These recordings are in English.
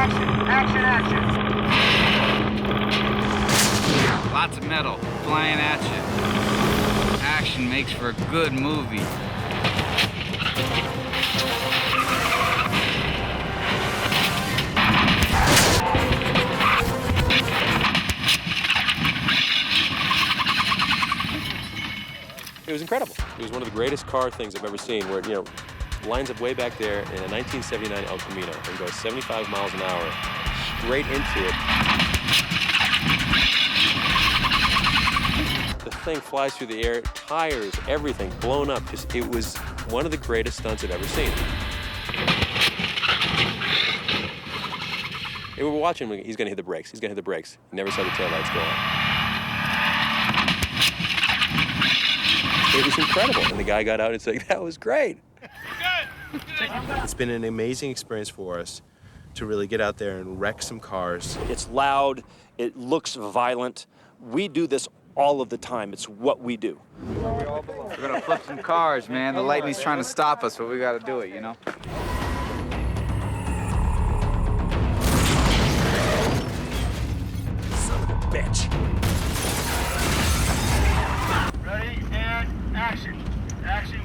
Action. Lots of metal flying at you. Action makes for a good movie. It was incredible. It was one of the greatest car things I've ever seen, where, you know, lines up way back there in a 1979 El Camino and goes 75 miles an hour straight into it. The thing flies through the air, tires, everything blown up. Just, it was one of the greatest stunts I've ever seen. And we were watching him, he's gonna hit the brakes, he's gonna hit the brakes. Never saw the taillights go on. It was incredible. And the guy got out and said, that was great. It's been an amazing experience for us to really get out there and wreck some cars. It's loud, it looks violent. We do this all of the time. It's what we do. We're gonna flip some cars, man. The lightning's trying to stop us, but we gotta do it, you know? Son of a bitch. Ready, and action. Action.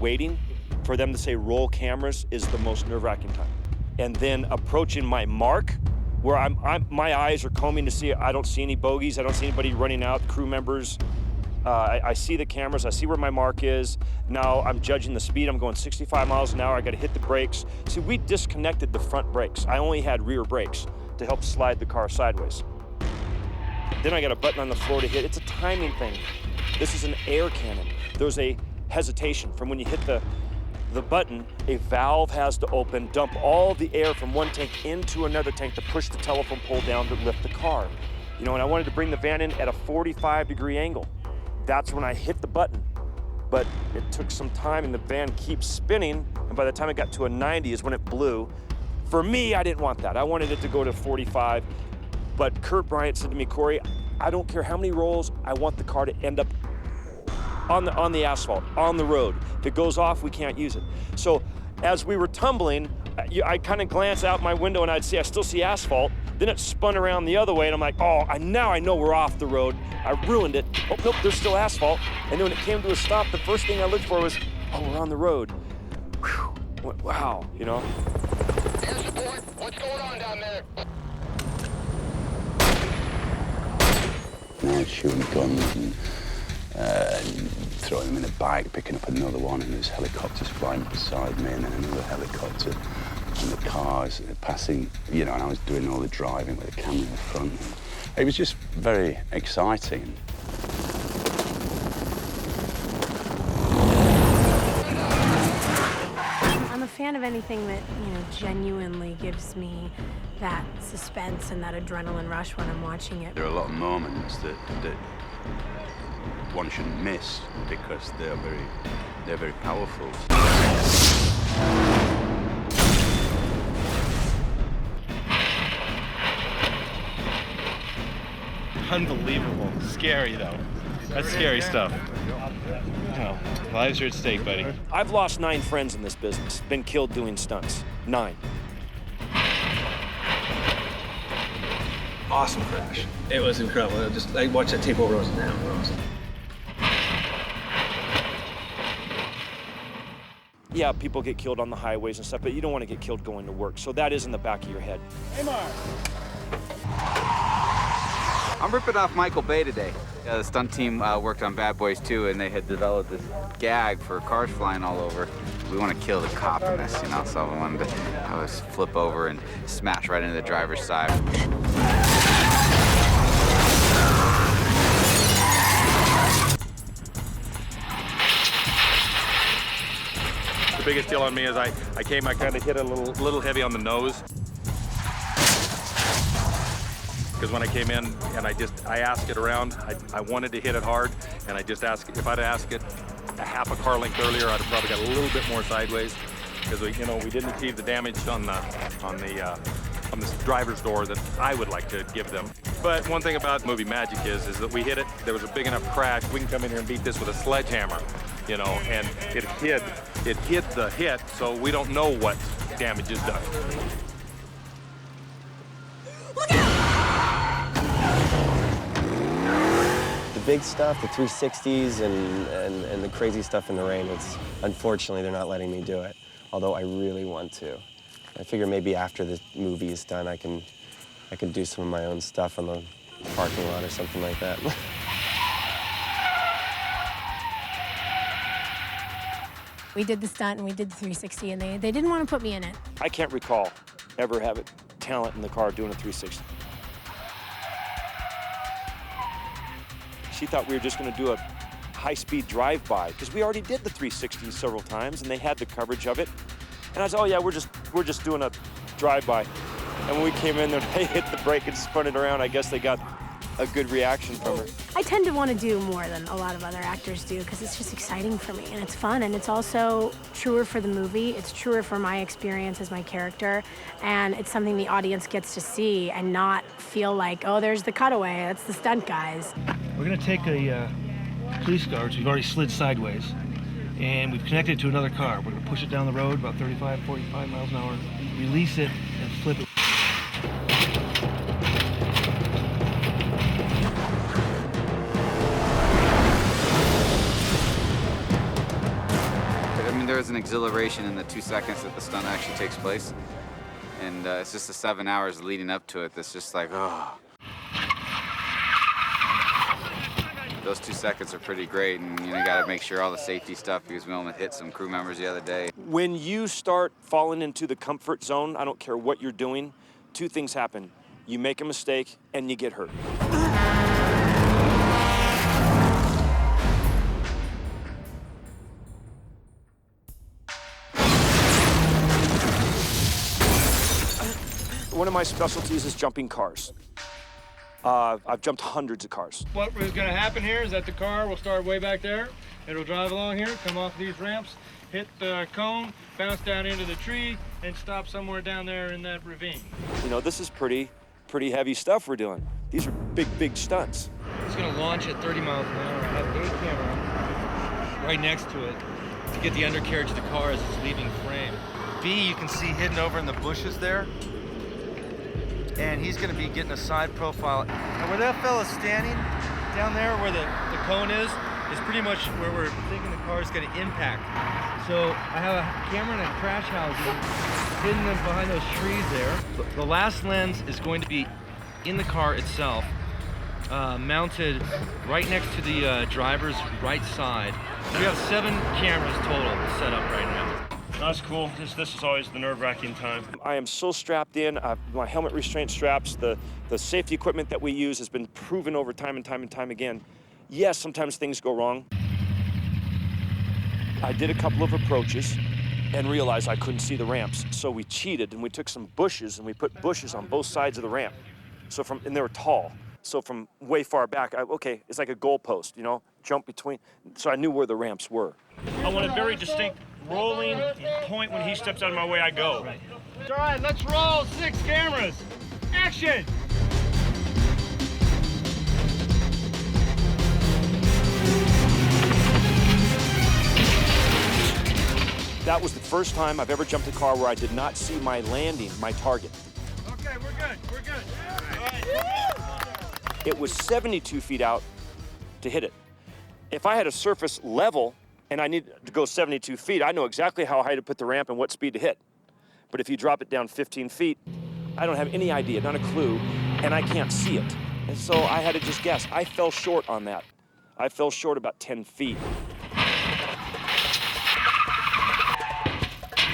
Waiting for them to say roll cameras is the most nerve-wracking time. And then approaching my mark, where my eyes are combing to see, I don't see any bogeys, I don't see anybody running out, crew members. I see the cameras, I see where my mark is. Now I'm judging the speed, I'm going 65 miles an hour, I gotta hit the brakes. See, we disconnected the front brakes. I only had rear brakes to help slide the car sideways. Then I got a button on the floor to hit. It's a timing thing. This is an air cannon. There's a hesitation from when you hit the button, a valve has to open, dump all the air from one tank into another tank to push the telephone pole down to lift the car. You know, and I wanted to bring the van in at a 45-degree angle. That's when I hit the button. But it took some time and the van keeps spinning, and by the time it got to a 90 is when it blew. For me, I didn't want that. I wanted it to go to 45, but Kurt Bryant said to me, Corey, I don't care how many rolls, I want the car to end up on the asphalt, on the road. If it goes off, we can't use it. So as we were tumbling, I kind of glanced out my window and I still see asphalt. Then it spun around the other way and I'm like, oh, now I know we're off the road. I ruined it. Oh, nope, there's still asphalt. And then when it came to a stop, the first thing I looked for was, oh, we're on the road. Whew. Wow, you know? Air support, what's going on down there? Now shooting guns and throwing them in a bag, picking up another one, and there's helicopters flying beside me, and then another helicopter, and the cars passing, you know, and I was doing all the driving with the camera in the front. It was just very exciting. I'm a fan of anything that, you know, genuinely gives me that suspense and that adrenaline rush when I'm watching it. There are a lot of moments that one shouldn't miss because they're very powerful. Unbelievable. Scary, though. That's scary stuff. You know, lives are at stake, buddy. I've lost 9 friends in this business, been killed doing stunts. 9. Awesome crash. It was incredible. I watched that tape over and down. Yeah, people get killed on the highways and stuff, but you don't want to get killed going to work. So that is in the back of your head. Hey, Mark. I'm ripping off Michael Bay today. Yeah, the stunt team worked on Bad Boys 2, and they had developed this gag for cars flying all over. We want to kill the cop in this, you know, so I wanted to have us flip over and smash right into the driver's side. The biggest deal on me is I kind of hit a little heavy on the nose. Because when I came in and I asked it around, I wanted to hit it hard, and I just asked, if I'd asked it a half a car length earlier, I'd have probably got a little bit more sideways, because we didn't achieve the damage on the driver's door that I would like to give them. But one thing about movie magic is that we hit it, there was a big enough crash, we can come in here and beat this with a sledgehammer, you know, and it hid the hit, so we don't know what damage is done. The big stuff, the 360s and the crazy stuff in the rain, unfortunately they're not letting me do it, although I really want to. I figure maybe after the movie is done, I can do some of my own stuff on the parking lot or something like that. We did the stunt and we did the 360, and they didn't want to put me in it. I can't recall ever having talent in the car doing a 360. She thought we were just going to do a high-speed drive-by, because we already did the 360 several times, and they had the coverage of it. And I said, oh yeah, we're just doing a drive-by. And when we came in there, they hit the brake and spun it around. I guess they got a good reaction from her. I tend to want to do more than a lot of other actors do, because it's just exciting for me, and it's fun, and it's also truer for the movie. It's truer for my experience as my character, and it's something the audience gets to see and not feel like, oh, there's the cutaway, that's the stunt guys. We're gonna take a police car, which we've already slid sideways, and we've connected it to another car. We're gonna push it down the road about 35, 45 miles an hour, release it, and flip it. I mean, there's an exhilaration in the 2 seconds that the stunt actually takes place. And it's just the 7 hours leading up to it that's just like, oh. Those 2 seconds are pretty great, and you gotta make sure all the safety stuff, because we almost hit some crew members the other day. When you start falling into the comfort zone, I don't care what you're doing, two things happen. You make a mistake and you get hurt. One of my specialties is jumping cars. I've jumped hundreds of cars. What is going to happen here is that the car will start way back there. It'll drive along here, come off these ramps, hit the cone, bounce down into the tree, and stop somewhere down there in that ravine. You know, this is pretty heavy stuff we're doing. These are big stunts. It's going to launch at 30 miles an hour. I have a camera right next to it to get the undercarriage of the car as it's leaving frame. B, you can see hidden over in the bushes there. And he's going to be getting a side profile. And where that fella's standing down there where the cone is pretty much where we're thinking the car is going to impact. So I have a camera and a crash housing hidden behind those trees there. The last lens is going to be in the car itself, mounted right next to the driver's right side. We have 7 cameras total set up right now. That's cool. This is always the nerve-wracking time. I am so strapped in. My helmet restraint straps, the safety equipment that we use has been proven over time and time again. Yes, sometimes things go wrong. I did a couple of approaches and realized I couldn't see the ramps. So we cheated and we took some bushes and we put bushes on both sides of the ramp. And they were tall. So from way far back, okay, it's like a goalpost, you know, jump between. So I knew where the ramps were. I want a very distinct rolling point. When he steps out of my way, I go. Right. All right, let's roll 6 cameras. Action! That was the first time I've ever jumped a car where I did not see my landing, my target. Okay, we're good. All right. It was 72 feet out to hit it. If I had a surface level and I needed to go 72 feet, I know exactly how high to put the ramp and what speed to hit. But if you drop it down 15 feet, I don't have any idea, not a clue, and I can't see it. And so I had to just guess. I fell short on that. I fell short about 10 feet.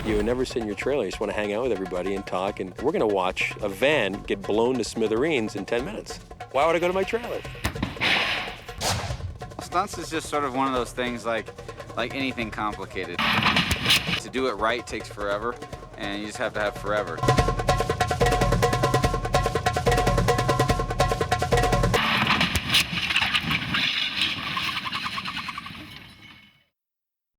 You never sit in your trailer. You just want to hang out with everybody and talk, and we're going to watch a van get blown to smithereens in 10 minutes. Why would I go to my trailer? Stunts is just sort of one of those things like anything complicated. To do it right takes forever, and you just have to have forever.